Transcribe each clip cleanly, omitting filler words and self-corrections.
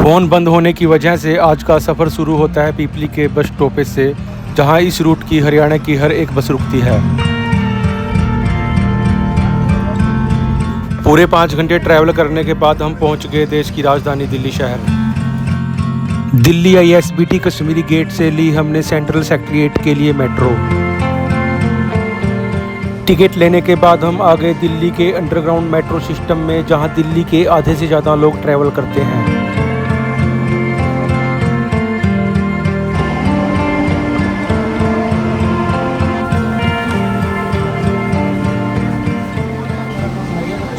Phone बंद होने की वजह से आज का सफ़र शुरू होता है पीपली के बस स्टॉपेज से, जहां इस रूट की हरियाणा की हर एक बस रुकती है। पूरे 5 घंटे ट्रैवल करने के बाद हम पहुंच गए देश की राजधानी दिल्ली शहर। दिल्ली ISBT कश्मीरी गेट से ली हमने सेंट्रल सेक्रेटेरिएट के लिए मेट्रो। टिकट लेने के बाद हम आ गए दिल्ली के अंडरग्राउंड मेट्रो सिस्टम में, जहां दिल्ली के आधे से ज़्यादा लोग ट्रैवल करते हैं।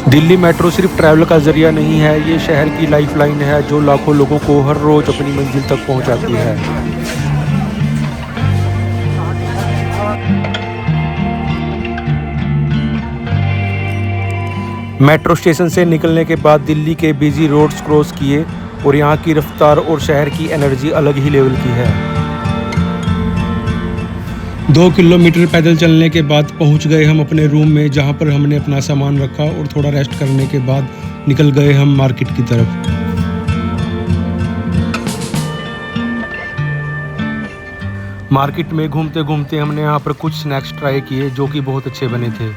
दिल्ली मेट्रो सिर्फ ट्रैवल का जरिया नहीं है, ये शहर की लाइफलाइन है जो लाखों लोगों को हर रोज अपनी मंजिल तक पहुंचाती है। मेट्रो स्टेशन से निकलने के बाद दिल्ली के बिजी रोड्स क्रॉस किए और यहाँ की रफ्तार और शहर की एनर्जी अलग ही लेवल की है। 2 किलोमीटर पैदल चलने के बाद पहुंच गए हम अपने रूम में, जहां पर हमने अपना सामान रखा और थोड़ा रेस्ट करने के बाद निकल गए हम मार्केट की तरफ। मार्केट में घूमते घूमते हमने यहाँ पर कुछ स्नैक्स ट्राई किए जो कि बहुत अच्छे बने थे।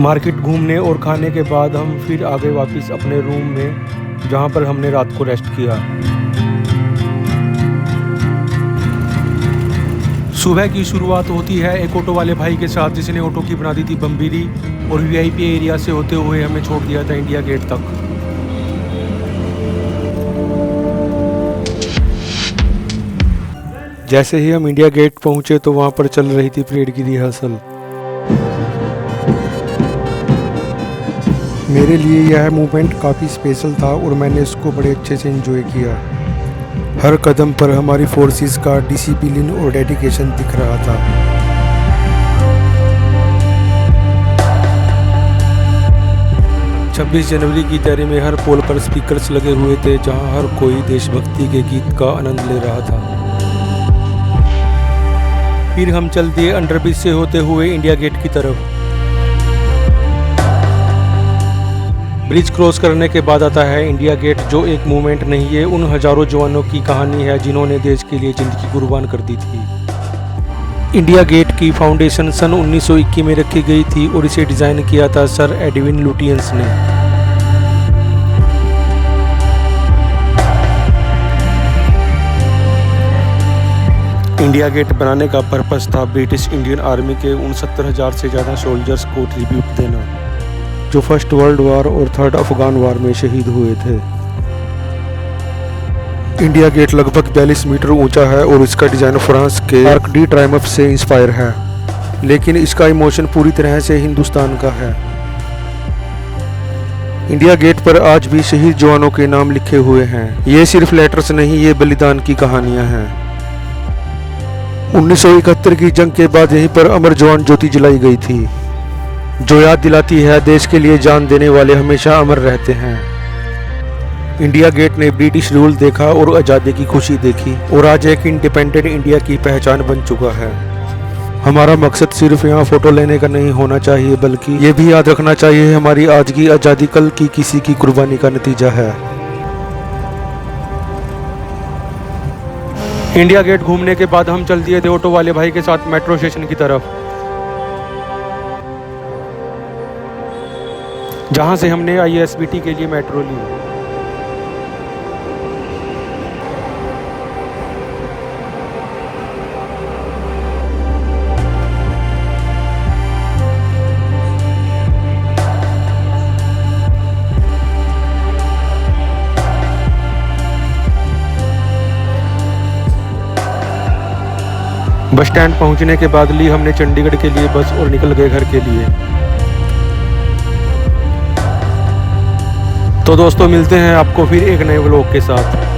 मार्केट घूमने और खाने के बाद हम फिर आ गए वापस अपने रूम में, जहां पर हमने रात को रेस्ट किया। सुबह की शुरुआत होती है एक ऑटो वाले भाई के साथ, जिसने ऑटो की बना दी थी बम्बीरी और VIP एरिया से होते हुए हमें छोड़ दिया था इंडिया गेट तक। जैसे ही हम इंडिया गेट पहुंचे तो वहां पर चल रही थी परेड की रिहर्सल। मेरे लिए यह मूवमेंट काफ़ी स्पेशल था और मैंने इसको बड़े अच्छे से एंजॉय किया। हर कदम पर हमारी फोर्सेस का डिसिप्लिन और डेडिकेशन दिख रहा था। छब्बीस जनवरी की तैयारी में हर पोल पर स्पीकर्स लगे हुए थे, जहां हर कोई देशभक्ति के गीत का आनंद ले रहा था। फिर हम चल दिए अंडरब्रिज से होते हुए इंडिया गेट की तरफ। ब्रिज क्रॉस करने के बाद आता है इंडिया गेट, जो एक मूवमेंट नहीं है, उन हजारों जवानों की कहानी है जिन्होंने देश के लिए जिंदगी कुर्बान कर दी थी। इंडिया गेट की फाउंडेशन सन 1921 में रखी गई थी और इसे डिज़ाइन किया था सर एडविन लुटियंस ने। इंडिया गेट बनाने का पर्पस था ब्रिटिश इंडियन आर्मी के उन 70,000 से ज़्यादा सोल्जर्स को ट्रिब्यूट देना, जो फर्स्ट वर्ल्ड वार और थर्ड अफगान वार में शहीद हुए थे। इंडिया गेट लगभग 42 मीटर ऊंचा है और इसका डिज़ाइन फ्रांस के आर्क डी ट्रायम्फ से इंस्पायर है, लेकिन इसका इमोशन पूरी तरह से हिंदुस्तान का है। इंडिया गेट पर आज भी शहीद जवानों के नाम लिखे हुए हैं। ये सिर्फ लेटर्स नहीं, ये बलिदान की कहानियां हैं। 1971 की जंग के बाद यहीं पर अमर जवान ज्योति जलाई गई थी, जो याद दिलाती है देश के लिए जान देने वाले हमेशा अमर रहते हैं। इंडिया गेट ने ब्रिटिश रूल देखा और आज़ादी की खुशी देखी और आज एक इंडिपेंडेंट इंडिया की पहचान बन चुका है। हमारा मकसद सिर्फ यहाँ फोटो लेने का नहीं होना चाहिए, बल्कि ये भी याद रखना चाहिए हमारी आज की आज़ादी कल की किसी की कुर्बानी का नतीजा है। इंडिया गेट घूमने के बाद हम चल दिए थे ऑटो वाले भाई के साथ मेट्रो स्टेशन की तरफ, जहां से हमने ISBT के लिए मेट्रो ली। बस स्टैंड पहुंचने के बाद ली हमने चंडीगढ़ के लिए बस और निकल गए घर के लिए। तो दोस्तों मिलते हैं आपको फिर एक नए व्लॉग के साथ।